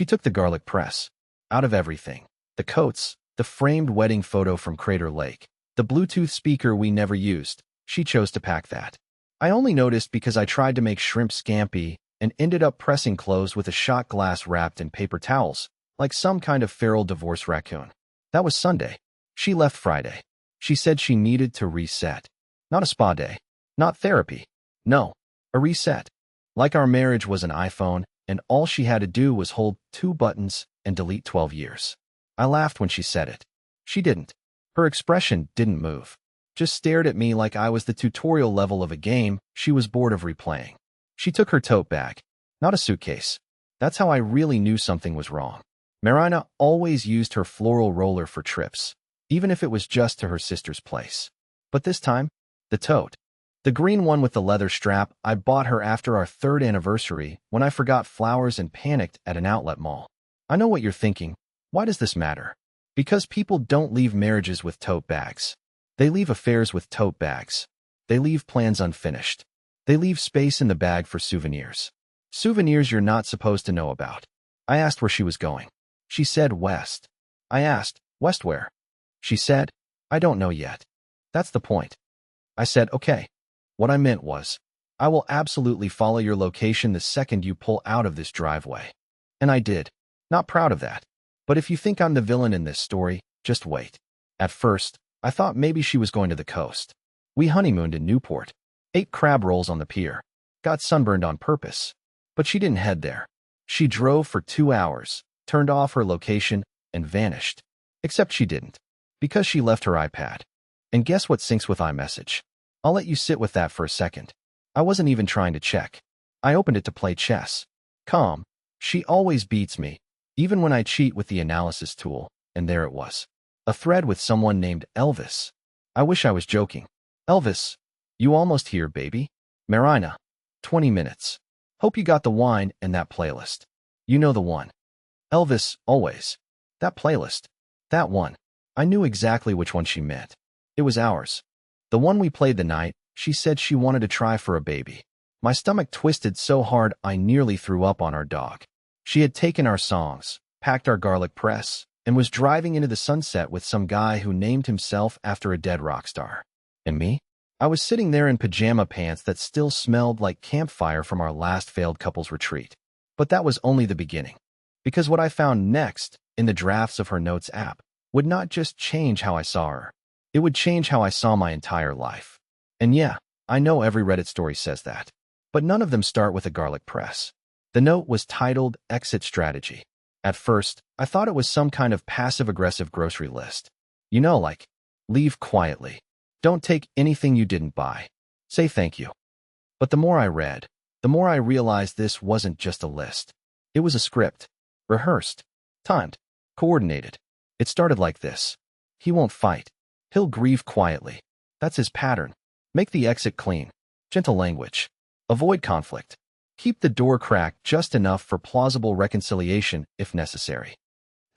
She took the garlic press. Out of everything. The coats, the framed wedding photo from Crater Lake, the Bluetooth speaker we never used, she chose to pack that. I only noticed because I tried to make shrimp scampi and ended up pressing clothes with a shot glass wrapped in paper towels, like some kind of feral divorce raccoon. That was Sunday. She left Friday. She said she needed to reset. Not a spa day. Not therapy. No, a reset. Like our marriage was an iPhone, and all she had to do was hold 2 buttons and delete 12 years. I laughed when she said it. She didn't. Her expression didn't move. Just stared at me like I was the tutorial level of a game she was bored of replaying. She took her tote bag, not a suitcase. That's how I really knew something was wrong. Merina always used her floral roller for trips, even if it was just to her sister's place. But this time, the tote. The green one with the leather strap I bought her after our 3rd anniversary when I forgot flowers and panicked at an outlet mall. I know what you're thinking. Why does this matter? Because people don't leave marriages with tote bags. They leave affairs with tote bags. They leave plans unfinished. They leave space in the bag for souvenirs. Souvenirs you're not supposed to know about. I asked where she was going. She said west. I asked, west where? She said, I don't know yet. That's the point. I said, okay. What I meant was, I will absolutely follow your location the second you pull out of this driveway. And I did. Not proud of that. But if you think I'm the villain in this story, just wait. At first, I thought maybe she was going to the coast. We honeymooned in Newport, ate crab rolls on the pier, got sunburned on purpose. But she didn't head there. She drove for 2 hours, turned off her location, and vanished. Except she didn't. Because she left her iPad. And guess what syncs with iMessage? I'll let you sit with that for a second. I wasn't even trying to check. I opened it to play chess. Calm. She always beats me, even when I cheat with the analysis tool, and there it was. A thread with someone named Elvis. I wish I was joking. Elvis, you almost here, baby? Merina. 20 minutes. Hope you got the wine and that playlist. You know the one. Elvis, always. That playlist. That one. I knew exactly which one she meant. It was ours. The one we played the night she said she wanted to try for a baby. My stomach twisted so hard I nearly threw up on our dog. She had taken our songs, packed our garlic press, and was driving into the sunset with some guy who named himself after a dead rock star. And me? I was sitting there in pajama pants that still smelled like campfire from our last failed couples retreat. But that was only the beginning. Because what I found next, in the drafts of her notes app, would not just change how I saw her. It would change how I saw my entire life. And yeah, I know every Reddit story says that. But none of them start with a garlic press. The note was titled Exit Strategy. At first, I thought it was some kind of passive-aggressive grocery list. You know, like, leave quietly. Don't take anything you didn't buy. Say thank you. But the more I read, the more I realized this wasn't just a list. It was a script. Rehearsed. Timed. Coordinated. It started like this. He won't fight. He'll grieve quietly. That's his pattern. Make the exit clean. Gentle language. Avoid conflict. Keep the door cracked just enough for plausible reconciliation if necessary.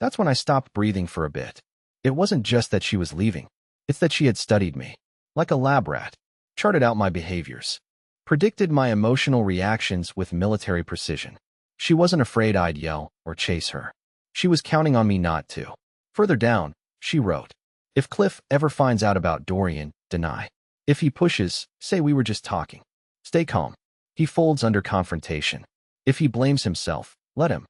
That's when I stopped breathing for a bit. It wasn't just that she was leaving. It's that she had studied me. Like a lab rat. Charted out my behaviors. Predicted my emotional reactions with military precision. She wasn't afraid I'd yell or chase her. She was counting on me not to. Further down, she wrote, if Cliff ever finds out about Dorian, deny. If he pushes, say we were just talking. Stay calm. He folds under confrontation. If he blames himself, let him.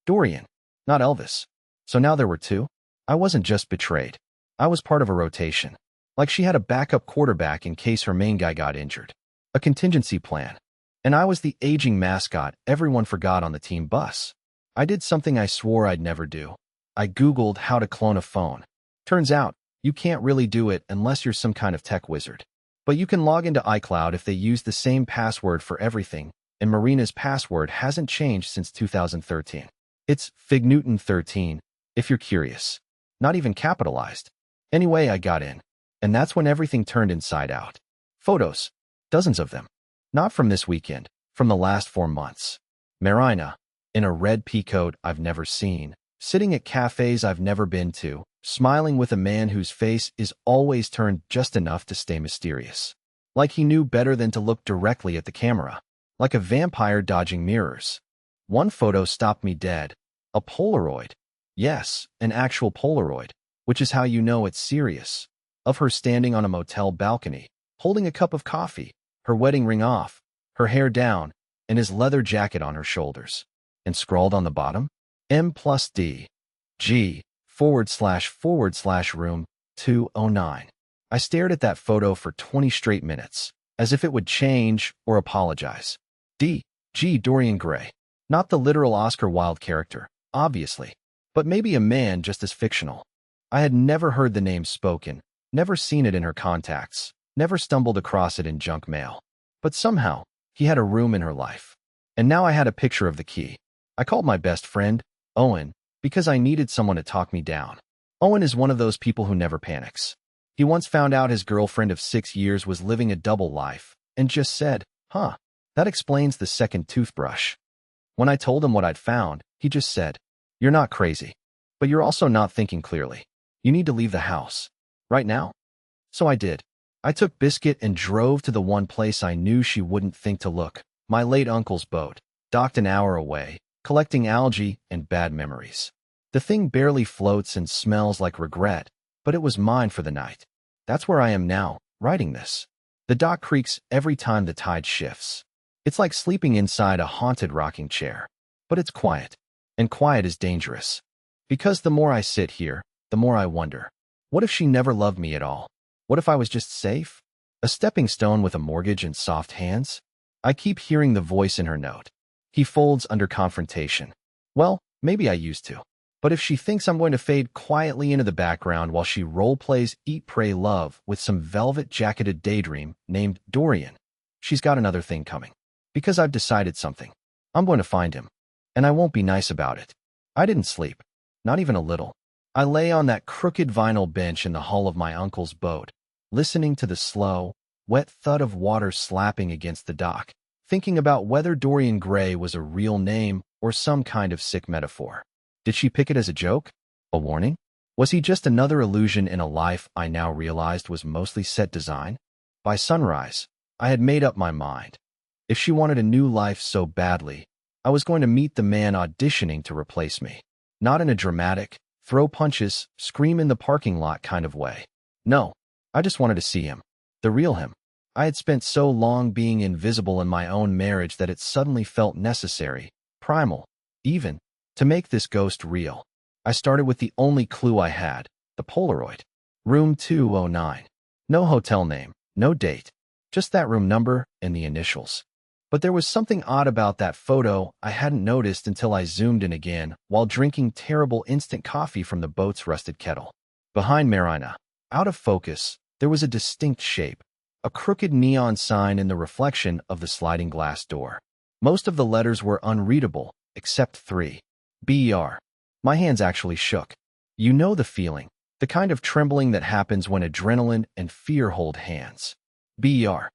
Dorian, not Elvis. So now there were 2? I wasn't just betrayed. I was part of a rotation. Like she had a backup quarterback in case her main guy got injured. A contingency plan. And I was the aging mascot everyone forgot on the team bus. I did something I swore I'd never do. I Googled how to clone a phone. Turns out, you can't really do it unless you're some kind of tech wizard. But you can log into iCloud if they use the same password for everything, and Merina's password hasn't changed since 2013. It's Fig Newton 13, if you're curious. Not even capitalized. Anyway, I got in. And that's when everything turned inside out. Photos. Dozens of them. Not from this weekend, from the last 4 months. Merina, in a red pea coat I've never seen, sitting at cafes I've never been to, smiling with a man whose face is always turned just enough to stay mysterious. Like he knew better than to look directly at the camera. Like a vampire dodging mirrors. One photo stopped me dead. A Polaroid. Yes, an actual Polaroid, which is how you know it's serious. Of her standing on a motel balcony, holding a cup of coffee, her wedding ring off, her hair down, and his leather jacket on her shoulders. And scrawled on the bottom, M+D. G / room 209. I stared at that photo for 20 straight minutes, as if it would change or apologize. G. Dorian Gray. Not the literal Oscar Wilde character, obviously, but maybe a man just as fictional. I had never heard the name spoken, never seen it in her contacts, never stumbled across it in junk mail. But somehow, he had a room in her life. And now I had a picture of the key. I called my best friend, Owen, because I needed someone to talk me down. Owen is one of those people who never panics. He once found out his girlfriend of 6 years was living a double life, and just said, that explains the second toothbrush. When I told him what I'd found, he just said, "You're not crazy, but you're also not thinking clearly. You need to leave the house. Right now." So I did. I took Biscuit and drove to the one place I knew she wouldn't think to look, my late uncle's boat, docked an hour away, collecting algae and bad memories. The thing barely floats and smells like regret, but it was mine for the night. That's where I am now, writing this. The dock creaks every time the tide shifts. It's like sleeping inside a haunted rocking chair. But it's quiet. And quiet is dangerous. Because the more I sit here, the more I wonder. What if she never loved me at all? What if I was just safe? A stepping stone with a mortgage and soft hands? I keep hearing the voice in her note. He folds under confrontation. Well, maybe I used to. But if she thinks I'm going to fade quietly into the background while she role-plays Eat, Pray, Love with some velvet-jacketed daydream named Dorian, she's got another thing coming. Because I've decided something. I'm going to find him. And I won't be nice about it. I didn't sleep. Not even a little. I lay on that crooked vinyl bench in the hull of my uncle's boat, listening to the slow, wet thud of water slapping against the dock, thinking about whether Dorian Gray was a real name or some kind of sick metaphor. Did she pick it as a joke? A warning? Was he just another illusion in a life I now realized was mostly set design? By sunrise, I had made up my mind. If she wanted a new life so badly, I was going to meet the man auditioning to replace me. Not in a dramatic, throw punches, scream in the parking lot kind of way. No, I just wanted to see him. The real him. I had spent so long being invisible in my own marriage that it suddenly felt necessary, primal, even, to make this ghost real. I started with the only clue I had, the Polaroid. Room 209. No hotel name, no date, just that room number and the initials. But there was something odd about that photo I hadn't noticed until I zoomed in again while drinking terrible instant coffee from the boat's rusted kettle. Behind Merina, out of focus, there was a distinct shape, a crooked neon sign in the reflection of the sliding glass door. Most of the letters were unreadable, except 3. BER. My hands actually shook. You know the feeling, the kind of trembling that happens when adrenaline and fear hold hands. BER.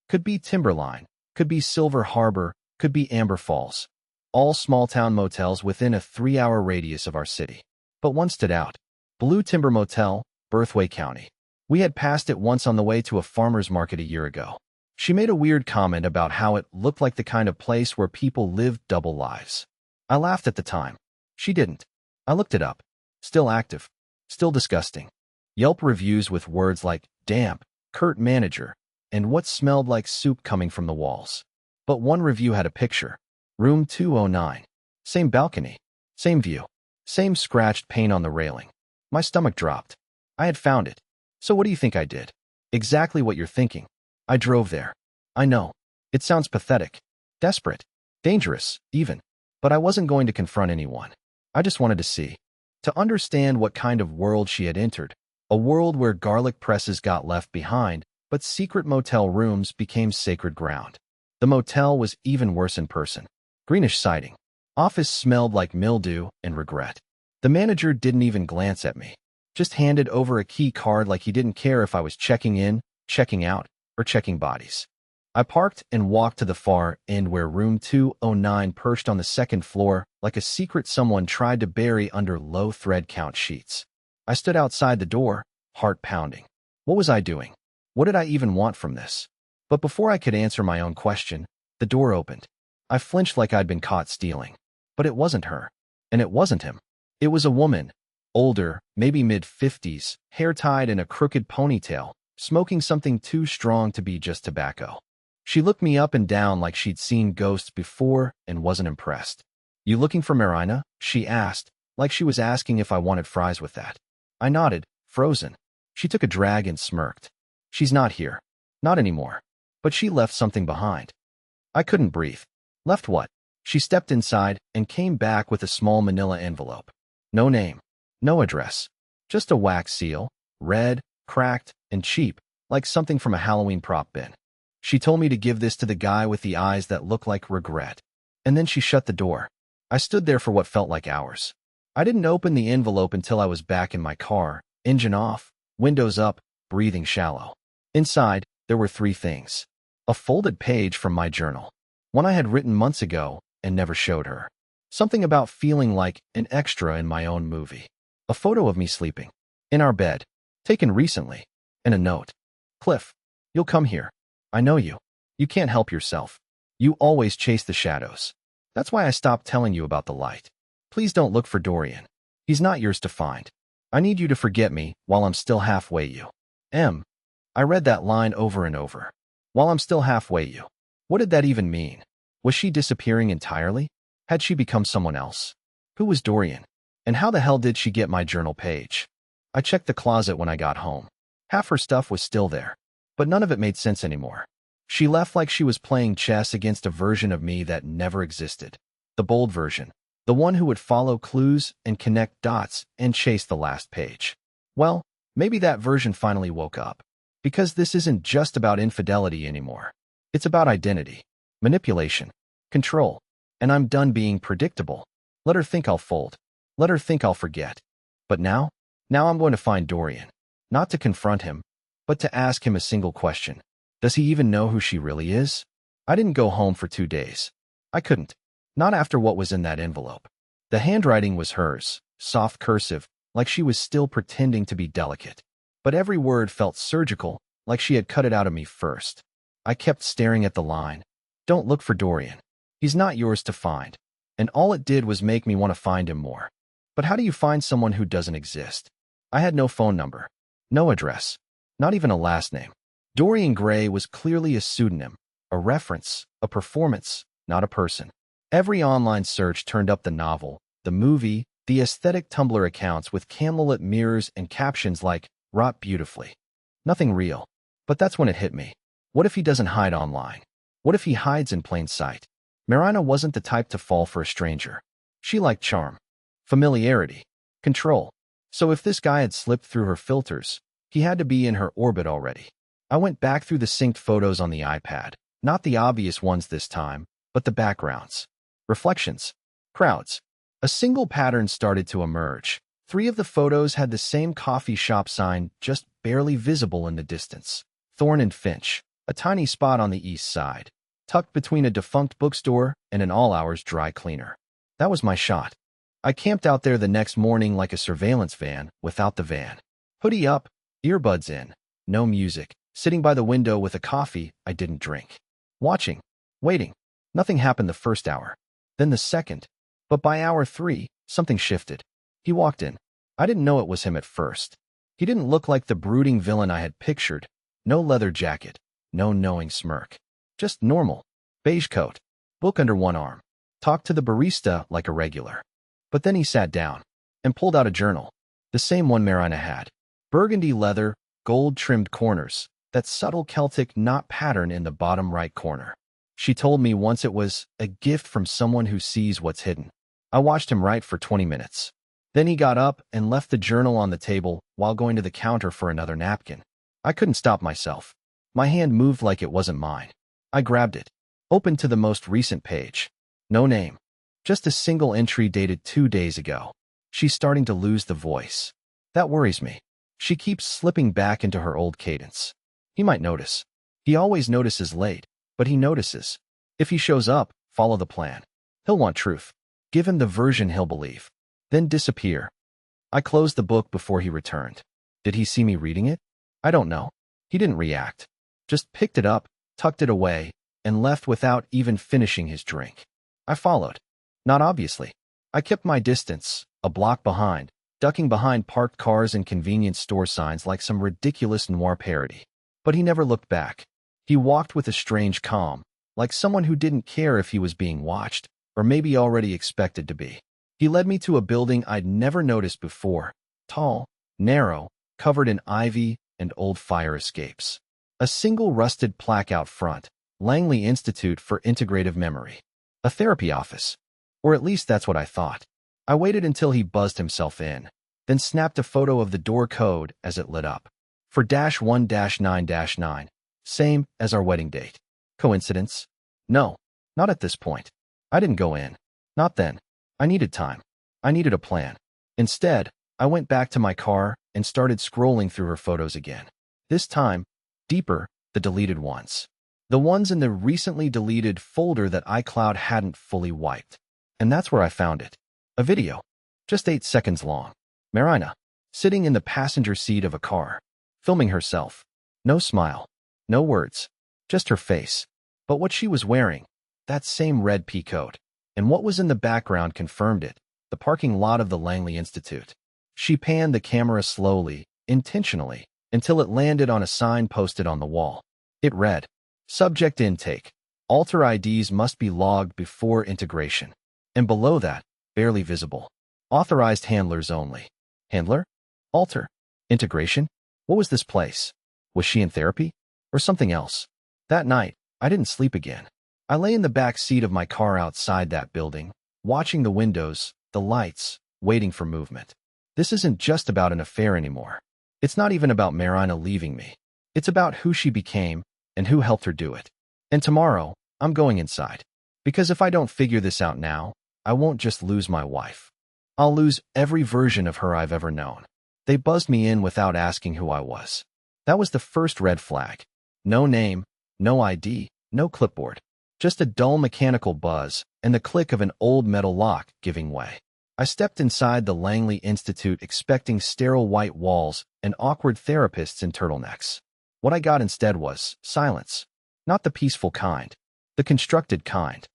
Could be Timberline, could be Silver Harbor, could be Amber Falls. All small-town motels within a 3-hour radius of our city. But one stood out. Blue Timber Motel, Berthway County. We had passed it once on the way to a farmer's market a year ago. She made a weird comment about how it looked like the kind of place where people lived double lives. I laughed at the time. She didn't. I looked it up. Still active. Still disgusting. Yelp reviews with words like damp, curt manager, and what smelled like soup coming from the walls. But one review had a picture. Room 209. Same balcony. Same view. Same scratched paint on the railing. My stomach dropped. I had found it. So what do you think I did? Exactly what you're thinking. I drove there. I know. It sounds pathetic. Desperate. Dangerous, even. But I wasn't going to confront anyone. I just wanted to see. To understand what kind of world she had entered. A world where garlic presses got left behind, but secret motel rooms became sacred ground. The motel was even worse in person. Greenish siding. Office smelled like mildew and regret. The manager didn't even glance at me. Just handed over a key card like he didn't care if I was checking in, checking out, or checking bodies. I parked and walked to the far end where room 209 perched on the second floor like a secret someone tried to bury under low thread count sheets. I stood outside the door, heart pounding. What was I doing? What did I even want from this? But before I could answer my own question, the door opened. I flinched like I'd been caught stealing. But it wasn't her. And it wasn't him. It was a woman, older, maybe mid-50s, hair tied in a crooked ponytail, smoking something too strong to be just tobacco. She looked me up and down like she'd seen ghosts before and wasn't impressed. "You looking for Merina?" she asked, like she was asking if I wanted fries with that. I nodded, frozen. She took a drag and smirked. "She's not here. Not anymore. But she left something behind." I couldn't breathe. "Left what?" She stepped inside and came back with a small manila envelope. No name. No address. Just a wax seal, red, cracked, and cheap, like something from a Halloween prop bin. She told me to give this to the guy with the eyes that looked like regret. And then she shut the door. I stood there for what felt like hours. I didn't open the envelope until I was back in my car, engine off, windows up, breathing shallow. Inside, there were three things. A folded page from my journal, one I had written months ago and never showed her. Something about feeling like an extra in my own movie. A photo of me sleeping. In our bed. Taken recently. And a note. "Cliff, you'll come here. I know you. You can't help yourself. You always chase the shadows. That's why I stopped telling you about the light. Please don't look for Dorian. He's not yours to find. I need you to forget me while I'm still halfway you. M." I read that line over and over. While I'm still halfway you. What did that even mean? Was she disappearing entirely? Had she become someone else? Who was Dorian? And how the hell did she get my journal page? I checked the closet when I got home. Half her stuff was still there. But none of it made sense anymore. She left like she was playing chess against a version of me that never existed. The bold version. The one who would follow clues and connect dots and chase the last page. Well, maybe that version finally woke up. Because this isn't just about infidelity anymore. It's about identity, manipulation, control. And I'm done being predictable. Let her think I'll fold. Let her think I'll forget. But now I'm going to find Dorian. Not to confront him, but to ask him a single question. Does he even know who she really is? I didn't go home for 2 days. I couldn't. Not after what was in that envelope. The handwriting was hers, soft cursive, like she was still pretending to be delicate. But every word felt surgical, like she had cut it out of me first. I kept staring at the line. "Don't look for Dorian. He's not yours to find." And all it did was make me want to find him more. But how do you find someone who doesn't exist? I had no phone number, no address, not even a last name. Dorian Gray was clearly a pseudonym, a reference, a performance, not a person. Every online search turned up the novel, the movie, the aesthetic Tumblr accounts with candlelit mirrors and captions like, "Wrought beautifully." Nothing real. But that's when it hit me. What if he doesn't hide online? What if he hides in plain sight? Merina wasn't the type to fall for a stranger. She liked charm, familiarity, control. So if this guy had slipped through her filters, he had to be in her orbit already. I went back through the synced photos on the iPad, not the obvious ones this time, but the backgrounds, reflections, crowds. A single pattern started to emerge. 3 of the photos had the same coffee shop sign just barely visible in the distance. Thorn and Finch, a tiny spot on the east side, tucked between a defunct bookstore and an all-hours dry cleaner. That was my shot. I camped out there the next morning like a surveillance van without the van. Hoodie up, earbuds in, no music, sitting by the window with a coffee I didn't drink. Watching, waiting. Nothing happened the first hour, then the second. But by hour 3, something shifted. He walked in. I didn't know it was him at first. He didn't look like the brooding villain I had pictured. No leather jacket, no knowing smirk. Just normal. Beige coat, book under one arm. Talked to the barista like a regular. But then he sat down and pulled out a journal. The same one Merina had. Burgundy leather, gold-trimmed corners, that subtle Celtic knot pattern in the bottom right corner. She told me once it was a gift from someone who sees what's hidden. I watched him write for 20 minutes. Then he got up and left the journal on the table while going to the counter for another napkin. I couldn't stop myself. My hand moved like it wasn't mine. I grabbed it, opened to the most recent page. No name. Just a single entry dated 2 days ago. She's starting to lose the voice. That worries me. She keeps slipping back into her old cadence. He might notice. He always notices late, but he notices. If he shows up, follow the plan. He'll want truth. Give him the version he'll believe. Then disappear. I closed the book before he returned. Did he see me reading it? I don't know. He didn't react. Just picked it up, tucked it away, and left without even finishing his drink. I followed. Not obviously. I kept my distance, a block behind, ducking behind parked cars and convenience store signs like some ridiculous noir parody. But he never looked back. He walked with a strange calm, like someone who didn't care if he was being watched, or maybe already expected to be. He led me to a building I'd never noticed before, tall, narrow, covered in ivy and old fire escapes. A single rusted plaque out front, Langley Institute for Integrative Memory. A therapy office. Or at least that's what I thought. I waited until he buzzed himself in, then snapped a photo of the door code as it lit up. For -1-9-9. Same as our wedding date. Coincidence? No, not at this point. I didn't go in. Not then. I needed time. I needed a plan. Instead, I went back to my car and started scrolling through her photos again. This time, deeper, the deleted ones. The ones in the recently deleted folder that iCloud hadn't fully wiped. And that's where I found it. A video. Just 8 seconds long. Merina, sitting in the passenger seat of a car, filming herself. No smile. No words. Just her face. But what she was wearing, that same red pea coat, and what was in the background confirmed it, the parking lot of the Langley Institute. She panned the camera slowly, intentionally, until it landed on a sign posted on the wall. It read, "Subject intake. Alter IDs must be logged before integration." And below that, barely visible, "Authorized handlers only." Handler? Alter? Integration? What was this place? Was she in therapy? Or something else? That night, I didn't sleep again. I lay in the back seat of my car outside that building, watching the windows, the lights, waiting for movement. This isn't just about an affair anymore. It's not even about Merina leaving me. It's about who she became and who helped her do it. And tomorrow, I'm going inside. Because if I don't figure this out now, I won't just lose my wife. I'll lose every version of her I've ever known. They buzzed me in without asking who I was. That was the first red flag. No name, no ID, no clipboard. Just a dull mechanical buzz and the click of an old metal lock giving way. I stepped inside the Langley Institute expecting sterile white walls and awkward therapists in turtlenecks. What I got instead was silence. Not the peaceful kind. The constructed kind.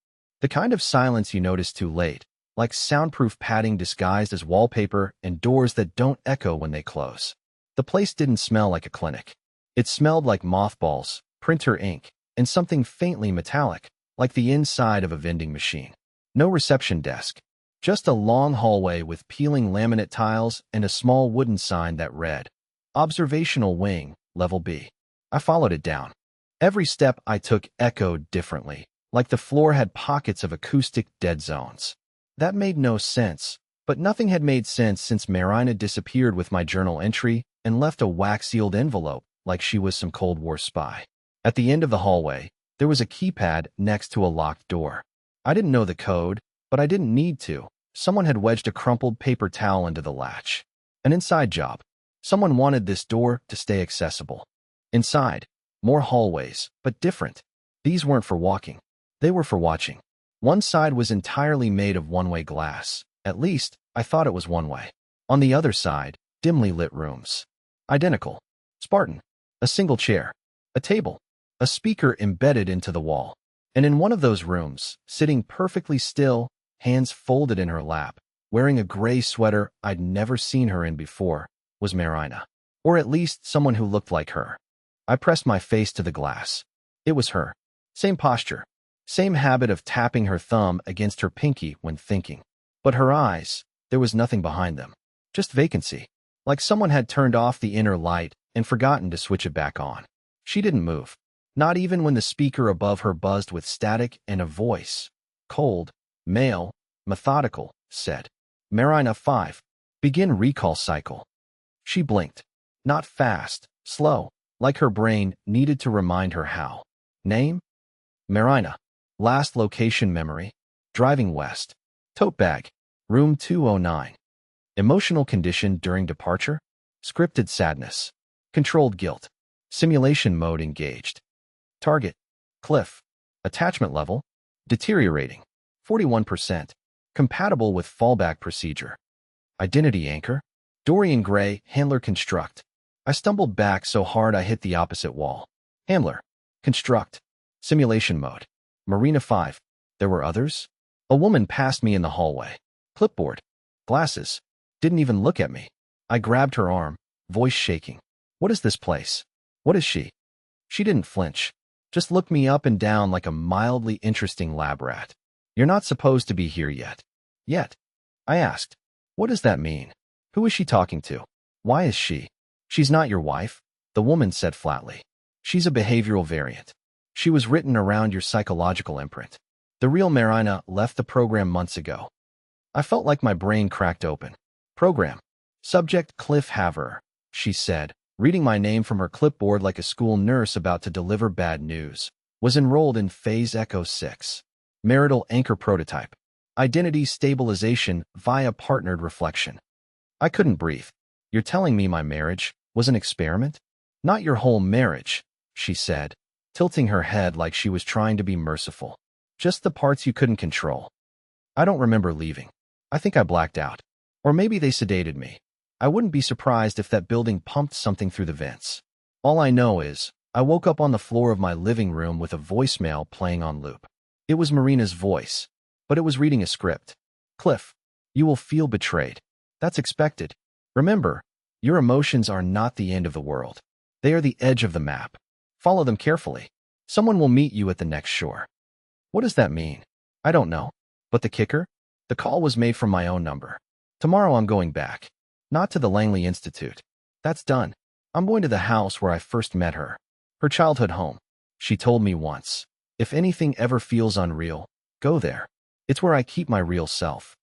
The kind of silence you notice too late, like soundproof padding disguised as wallpaper and doors that don't echo when they close. The place didn't smell like a clinic. It smelled like mothballs, printer ink, and something faintly metallic, like the inside of a vending machine. No reception desk. Just a long hallway with peeling laminate tiles and a small wooden sign that read, "Observational Wing, Level B." I followed it down. Every step I took echoed differently, like the floor had pockets of acoustic dead zones. That made no sense, but nothing had made sense since Merina disappeared with my journal entry and left a wax-sealed envelope like she was some Cold War spy. At the end of the hallway, there was a keypad next to a locked door. I didn't know the code, but I didn't need to. Someone had wedged a crumpled paper towel into the latch. An inside job. Someone wanted this door to stay accessible. Inside, more hallways, but different. These weren't for walking. They were for watching. One side was entirely made of one-way glass. At least, I thought it was one-way. On the other side, dimly lit rooms. Identical. Spartan. A single chair. A table. A speaker embedded into the wall. And in one of those rooms, sitting perfectly still, hands folded in her lap, wearing a gray sweater I'd never seen her in before, was Merina. Or at least someone who looked like her. I pressed my face to the glass. It was her. Same posture. Same habit of tapping her thumb against her pinky when thinking. But her eyes, there was nothing behind them. Just vacancy. Like someone had turned off the inner light and forgotten to switch it back on. She didn't move. Not even when the speaker above her buzzed with static and a voice. Cold, male, methodical, said, "Merina 5. Begin recall cycle." She blinked. Not fast, slow, like her brain needed to remind her how. Name? Merina. Last location memory. Driving west. Tote bag. Room 209. Emotional condition during departure? Scripted sadness. Controlled guilt. Simulation mode engaged. Target. Cliff. Attachment level. Deteriorating. 41%. Compatible with fallback procedure. Identity anchor. Dorian Gray, handler construct. I stumbled back so hard I hit the opposite wall. Handler. Construct. Simulation mode. Merina 5. There were others? A woman passed me in the hallway. Clipboard. Glasses. Didn't even look at me. I grabbed her arm, voice shaking. What is this place? What is she? She didn't flinch. Just looked me up and down like a mildly interesting lab rat. You're not supposed to be here yet. Yet? I asked. What does that mean? Who is she talking to? Why is she? She's not your wife, the woman said flatly. She's a behavioral variant. She was written around your psychological imprint. The real Merina left the program months ago. I felt like my brain cracked open. Program. Subject Cliff Haver, she said, reading my name from her clipboard like a school nurse about to deliver bad news. Was enrolled in Phase Echo 6. Marital anchor prototype. Identity stabilization via partnered reflection. I couldn't breathe. You're telling me my marriage was an experiment? Not your whole marriage, she said, tilting her head like she was trying to be merciful. Just the parts you couldn't control. I don't remember leaving. I think I blacked out. Or maybe they sedated me. I wouldn't be surprised if that building pumped something through the vents. All I know is, I woke up on the floor of my living room with a voicemail playing on loop. It was Merina's voice, but it was reading a script. Cliff, you will feel betrayed. That's expected. Remember, your emotions are not the end of the world. They are the edge of the map. Follow them carefully. Someone will meet you at the next shore. What does that mean? I don't know. But the kicker? The call was made from my own number. Tomorrow I'm going back. Not to the Langley Institute. That's done. I'm going to the house where I first met her. Her childhood home. She told me once, if anything ever feels unreal, go there. It's where I keep my real self.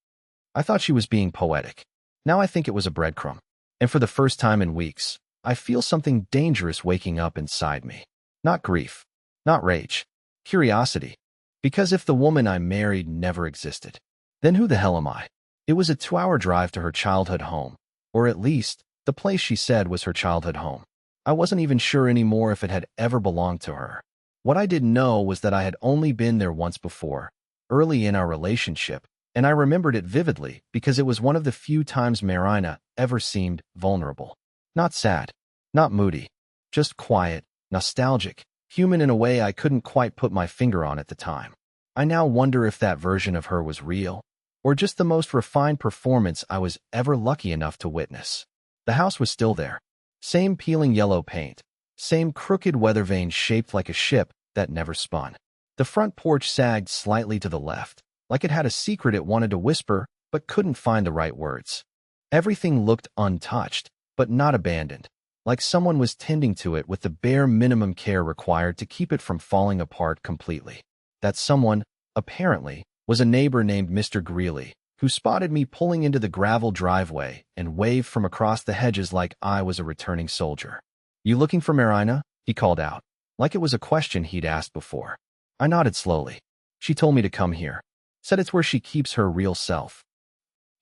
I thought she was being poetic. Now I think it was a breadcrumb. And for the first time in weeks, I feel something dangerous waking up inside me. Not grief. Not rage. Curiosity. Because if the woman I married never existed, then who the hell am I? It was a 2-hour drive to her childhood home. Or at least, the place she said was her childhood home. I wasn't even sure anymore if it had ever belonged to her. What I didn't know was that I had only been there once before, early in our relationship, and I remembered it vividly because it was one of the few times Merina ever seemed vulnerable. Not sad, not moody, just quiet, nostalgic, human in a way I couldn't quite put my finger on at the time. I now wonder if that version of her was real, or just the most refined performance I was ever lucky enough to witness. The house was still there. Same peeling yellow paint, same crooked weather vane shaped like a ship that never spun. The front porch sagged slightly to the left, like it had a secret it wanted to whisper but couldn't find the right words. Everything looked untouched, but not abandoned, like someone was tending to it with the bare minimum care required to keep it from falling apart completely. That someone, apparently, was a neighbor named Mr. Greeley, who spotted me pulling into the gravel driveway and waved from across the hedges like I was a returning soldier. You looking for Merina? He called out, like it was a question he'd asked before. I nodded slowly. She told me to come here. Said it's where she keeps her real self.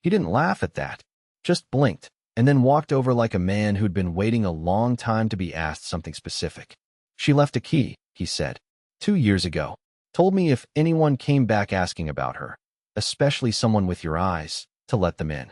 He didn't laugh at that, just blinked, and then walked over like a man who'd been waiting a long time to be asked something specific. She left a key, he said, 2 years ago. Told me if anyone came back asking about her, especially someone with your eyes, to let them in.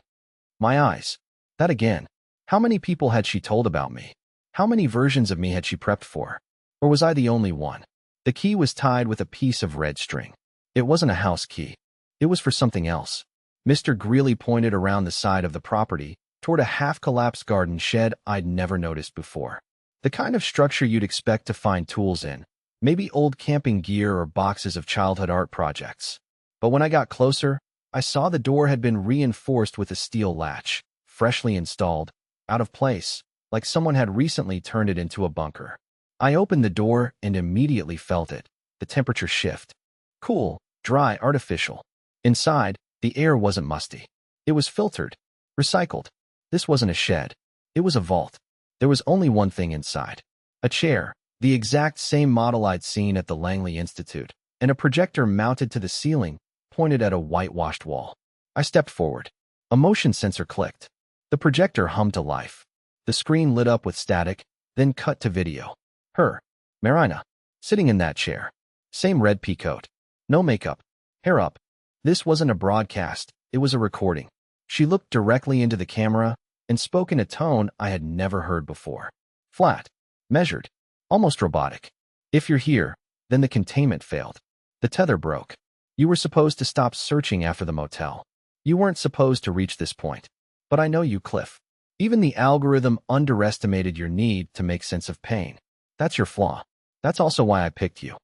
My eyes. That again. How many people had she told about me? How many versions of me had she prepped for? Or was I the only one? The key was tied with a piece of red string. It wasn't a house key. It was for something else. Mr. Greeley pointed around the side of the property toward a half-collapsed garden shed I'd never noticed before. The kind of structure you'd expect to find tools in, maybe old camping gear or boxes of childhood art projects. But when I got closer, I saw the door had been reinforced with a steel latch, freshly installed, out of place, like someone had recently turned it into a bunker. I opened the door and immediately felt it, the temperature shift. Cool, dry, artificial. Inside, the air wasn't musty. It was filtered, recycled. This wasn't a shed. It was a vault. There was only one thing inside. A chair, the exact same model I'd seen at the Langley Institute, and a projector mounted to the ceiling, pointed at a whitewashed wall. I stepped forward. A motion sensor clicked. The projector hummed to life. The screen lit up with static, then cut to video. Her, Merina, sitting in that chair. Same red pea coat. No makeup. Hair up. This wasn't a broadcast, it was a recording. She looked directly into the camera and spoke in a tone I had never heard before. Flat. Measured. Almost robotic. If you're here, then the containment failed. The tether broke. You were supposed to stop searching after the motel. You weren't supposed to reach this point. But I know you, Cliff. Even the algorithm underestimated your need to make sense of pain. That's your flaw. That's also why I picked you.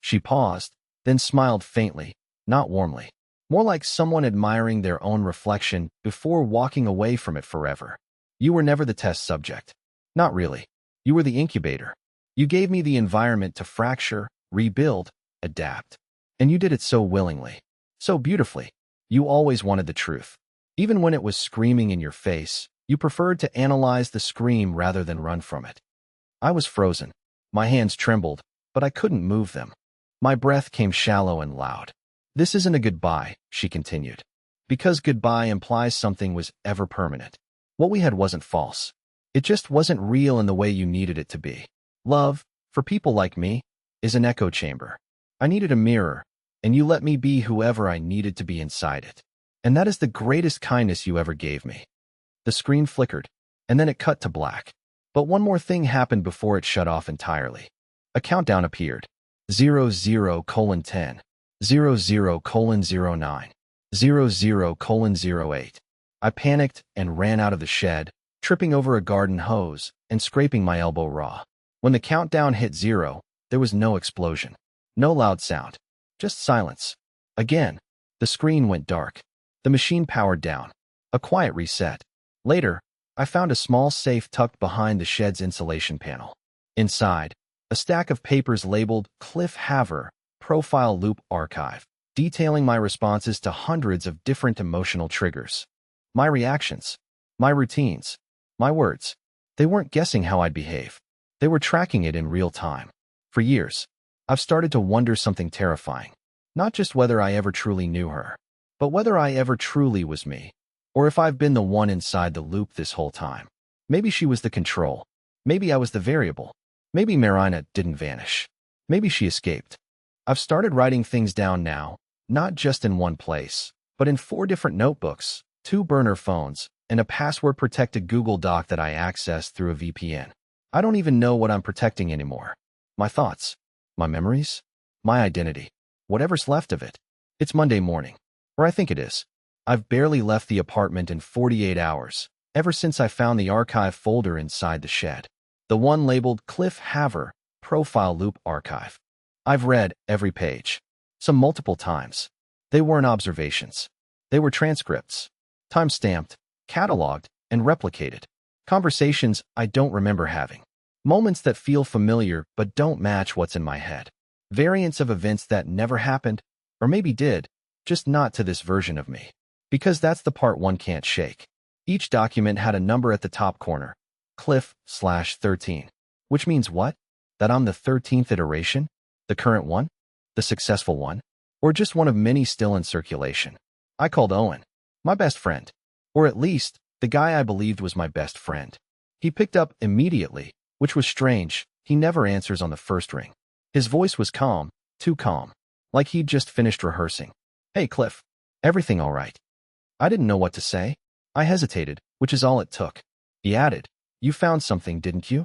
She paused, then smiled faintly, not warmly. More like someone admiring their own reflection before walking away from it forever. You were never the test subject. Not really. You were the incubator. You gave me the environment to fracture, rebuild, adapt. And you did it so willingly. So beautifully. You always wanted the truth. Even when it was screaming in your face, you preferred to analyze the scream rather than run from it. I was frozen. My hands trembled, but I couldn't move them. My breath came shallow and loud. This isn't a goodbye, she continued. Because goodbye implies something was ever permanent. What we had wasn't false. It just wasn't real in the way you needed it to be. Love, for people like me, is an echo chamber. I needed a mirror, and you let me be whoever I needed to be inside it. And that is the greatest kindness you ever gave me. The screen flickered, and then it cut to black. But one more thing happened before it shut off entirely. A countdown appeared. 00:10, 00:09, 00:08. I panicked and ran out of the shed, tripping over a garden hose and scraping my elbow raw. When the countdown hit 0, there was no explosion. No loud sound. Just silence. Again, the screen went dark. The machine powered down. A quiet reset. Later, I found a small safe tucked behind the shed's insulation panel. Inside, a stack of papers labeled Cliff Haver, Profile Loop Archive, detailing my responses to hundreds of different emotional triggers. My reactions, my routines, my words. They weren't guessing how I'd behave. They were tracking it in real time. For years, I've started to wonder something terrifying. Not just whether I ever truly knew her, but whether I ever truly was me. Or if I've been the one inside the loop this whole time. Maybe she was the control. Maybe I was the variable. Maybe Merina didn't vanish. Maybe she escaped. I've started writing things down now, not just in one place, but in 4 different notebooks, 2 burner phones, and a password-protected Google Doc that I access through a VPN. I don't even know what I'm protecting anymore. My thoughts, my memories, my identity, whatever's left of it. It's Monday morning, or I think it is. I've barely left the apartment in 48 hours, ever since I found the archive folder inside the shed. The one labeled Cliff Haver, Profile Loop Archive. I've read every page, some multiple times. They weren't observations. They were transcripts, time-stamped, cataloged, and replicated. Conversations I don't remember having. Moments that feel familiar but don't match what's in my head. Variants of events that never happened, or maybe did, just not to this version of me. Because that's the part one can't shake. Each document had a number at the top corner, Cliff/13. Which means what? That I'm the 13th iteration? The current one? The successful one? Or just one of many still in circulation? I called Owen, my best friend. Or at least, the guy I believed was my best friend. He picked up immediately, which was strange. He never answers on the first ring. His voice was calm, too calm, like he'd just finished rehearsing. Hey, Cliff. Everything all right? I didn't know what to say. I hesitated, which is all it took. He added, You found something, didn't you?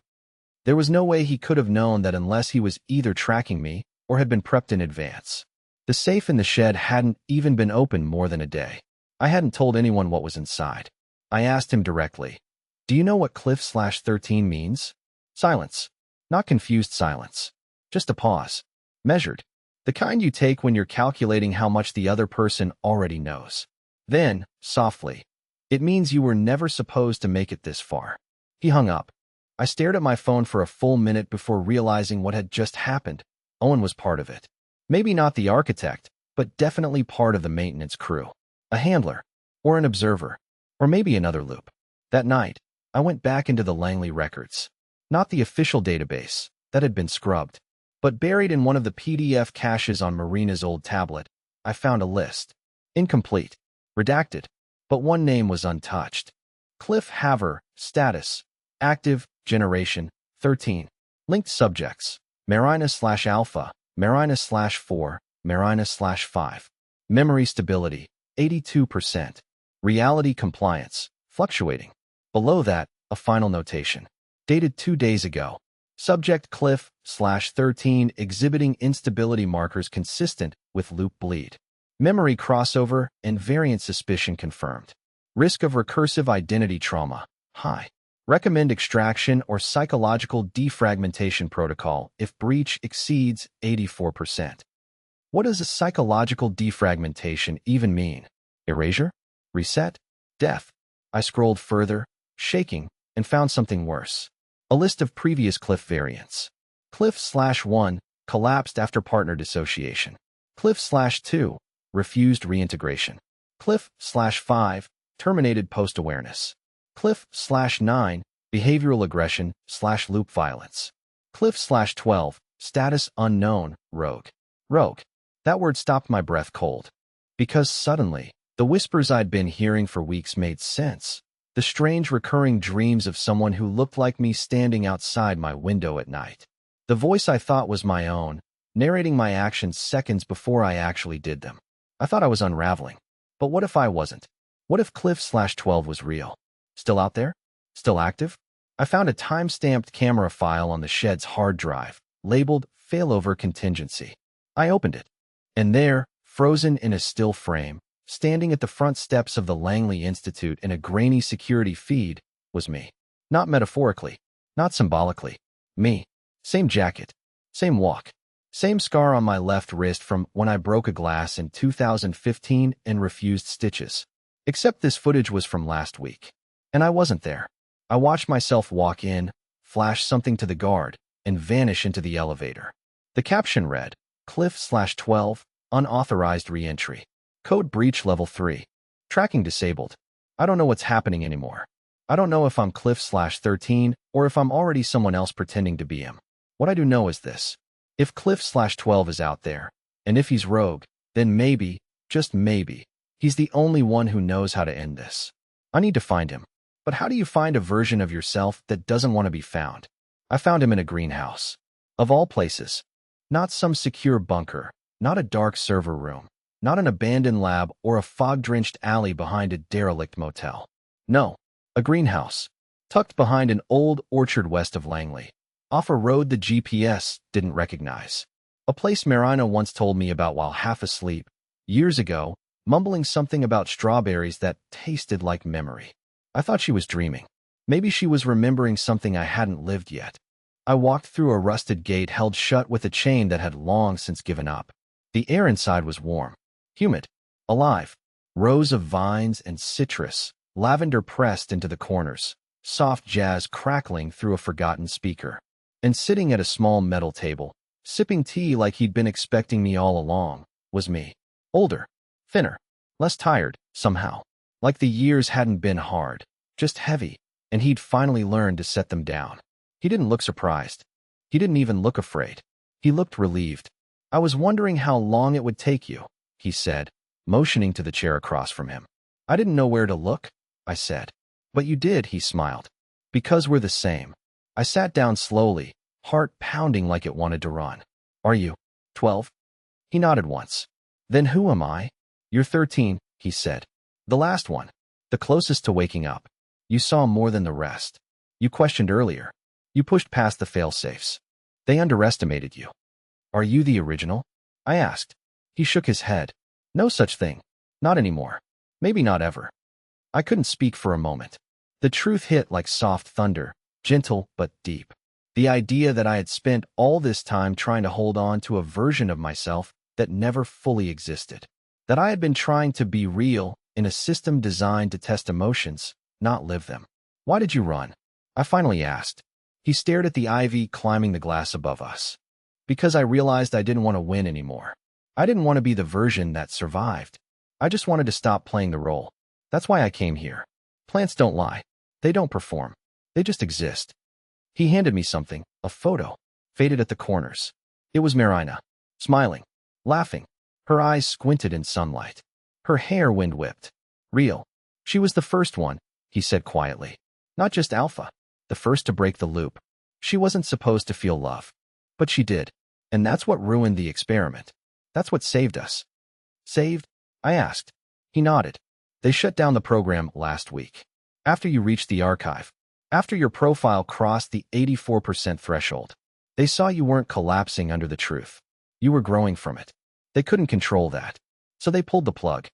There was no way he could have known that unless he was either tracking me or had been prepped in advance. The safe in the shed hadn't even been open more than a day. I hadn't told anyone what was inside. I asked him directly, Do you know what Cliff/13 means? Silence. Not confused silence. Just a pause. Measured. The kind you take when you're calculating how much the other person already knows. Then, softly, It means you were never supposed to make it this far. He hung up. I stared at my phone for a full minute before realizing what had just happened. Owen was part of it. Maybe not the architect, but definitely part of the maintenance crew. A handler, or an observer, or maybe another loop. That night, I went back into the Langley records. Not the official database, that had been scrubbed, but buried in one of the PDF caches on Merina's old tablet, I found a list. Incomplete. Redacted. But one name was untouched. Cliff Haver, status, active, generation, 13. Linked subjects, Merina/alpha, Merina/4, Merina/5. Memory stability, 82%. Reality compliance, fluctuating. Below that, a final notation. Dated 2 days ago. Subject Cliff/13 exhibiting instability markers consistent with loop bleed. Memory crossover and variant suspicion confirmed. Risk of recursive identity trauma, high. Recommend extraction or psychological defragmentation protocol if breach exceeds 84%. What does a psychological defragmentation even mean? Erasure? Reset? Death? I scrolled further, shaking, and found something worse. A list of previous Cliff variants. Cliff/1 collapsed after partner dissociation. Cliff/2 refused reintegration. Cliff/5 terminated post-awareness. Cliff/9 behavioral aggression/loop violence. Cliff/12 status unknown rogue. Rogue. That word stopped my breath cold. Because suddenly, the whispers I'd been hearing for weeks made sense. The strange recurring dreams of someone who looked like me standing outside my window at night. The voice I thought was my own, narrating my actions seconds before I actually did them. I thought I was unraveling. But what if I wasn't? What if Cliff/12 was real? Still out there? Still active? I found a time-stamped camera file on the shed's hard drive, labeled Failover Contingency. I opened it. And there, frozen in a still frame, standing at the front steps of the Langley Institute in a grainy security feed, was me. Not metaphorically, not symbolically. Me. Same jacket. Same walk. Same scar on my left wrist from when I broke a glass in 2015 and refused stitches. Except this footage was from last week. And I wasn't there. I watched myself walk in, flash something to the guard, and vanish into the elevator. The caption read, Cliff/12, unauthorized re-entry. Code breach level 3. Tracking disabled. I don't know what's happening anymore. I don't know if I'm Cliff/13 or if I'm already someone else pretending to be him. What I do know is this. If Cliff/12 is out there, and if he's rogue, then maybe, just maybe, he's the only one who knows how to end this. I need to find him. But how do you find a version of yourself that doesn't want to be found? I found him in a greenhouse. Of all places. Not some secure bunker, not a dark server room. Not an abandoned lab or a fog-drenched alley behind a derelict motel. No, a greenhouse, tucked behind an old orchard west of Langley, off a road the GPS didn't recognize. A place Merina once told me about while half asleep, years ago, mumbling something about strawberries that tasted like memory. I thought she was dreaming. Maybe she was remembering something I hadn't lived yet. I walked through a rusted gate held shut with a chain that had long since given up. The air inside was warm. Humid, alive, rows of vines and citrus, lavender pressed into the corners, soft jazz crackling through a forgotten speaker. And sitting at a small metal table, sipping tea like he'd been expecting me all along, was me. Older, thinner, less tired, somehow. Like the years hadn't been hard, just heavy, and he'd finally learned to set them down. He didn't look surprised. He didn't even look afraid. He looked relieved. I was wondering how long it would take you, he said, motioning to the chair across from him. I didn't know where to look, I said. But you did, he smiled. Because we're the same. I sat down slowly, heart pounding like it wanted to run. Are you 12? He nodded once. Then who am I? You're 13, he said. The last one. The closest to waking up. You saw more than the rest. You questioned earlier. You pushed past the fail-safes. They underestimated you. Are you the original? I asked. He shook his head. No such thing. Not anymore. Maybe not ever. I couldn't speak for a moment. The truth hit like soft thunder, gentle but deep. The idea that I had spent all this time trying to hold on to a version of myself that never fully existed. That I had been trying to be real in a system designed to test emotions, not live them. Why did you run? I finally asked. He stared at the ivy climbing the glass above us. Because I realized I didn't want to win anymore. I didn't want to be the version that survived. I just wanted to stop playing the role. That's why I came here. Plants don't lie. They don't perform. They just exist. He handed me something, a photo, faded at the corners. It was Merina, smiling, laughing. Her eyes squinted in sunlight. Her hair wind-whipped. Real. She was the first one, he said quietly. Not just alpha. The first to break the loop. She wasn't supposed to feel love. But she did. And that's what ruined the experiment. That's what saved us. Saved? I asked. He nodded. They shut down the program last week. After you reached the archive. After your profile crossed the 84% threshold. They saw you weren't collapsing under the truth. You were growing from it. They couldn't control that. So they pulled the plug.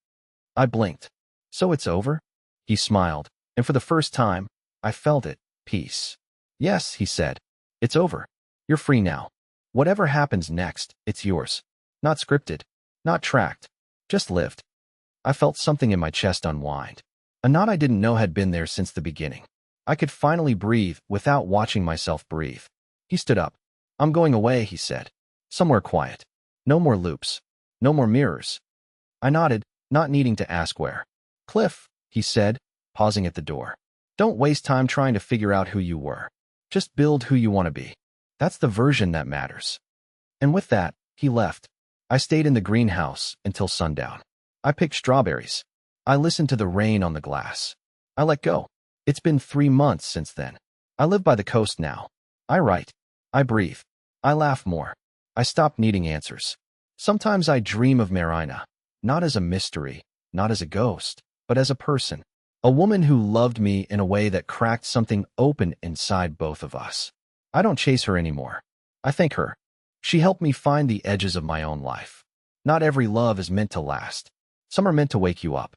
I blinked. So it's over? He smiled, and for the first time, I felt it. Peace. Yes, he said. It's over. You're free now. Whatever happens next, it's yours. Not scripted. Not tracked. Just lived. I felt something in my chest unwind. A knot I didn't know had been there since the beginning. I could finally breathe without watching myself breathe. He stood up. I'm going away, he said. Somewhere quiet. No more loops. No more mirrors. I nodded, not needing to ask where. Cliff, he said, pausing at the door. Don't waste time trying to figure out who you were. Just build who you want to be. That's the version that matters. And with that, he left. I stayed in the greenhouse until sundown. I picked strawberries. I listened to the rain on the glass. I let go. It's been 3 months since then. I live by the coast now. I write. I breathe. I laugh more. I stopped needing answers. Sometimes I dream of Merina, not as a mystery, not as a ghost, but as a person. A woman who loved me in a way that cracked something open inside both of us. I don't chase her anymore. I thank her. She helped me find the edges of my own life. Not every love is meant to last. Some are meant to wake you up.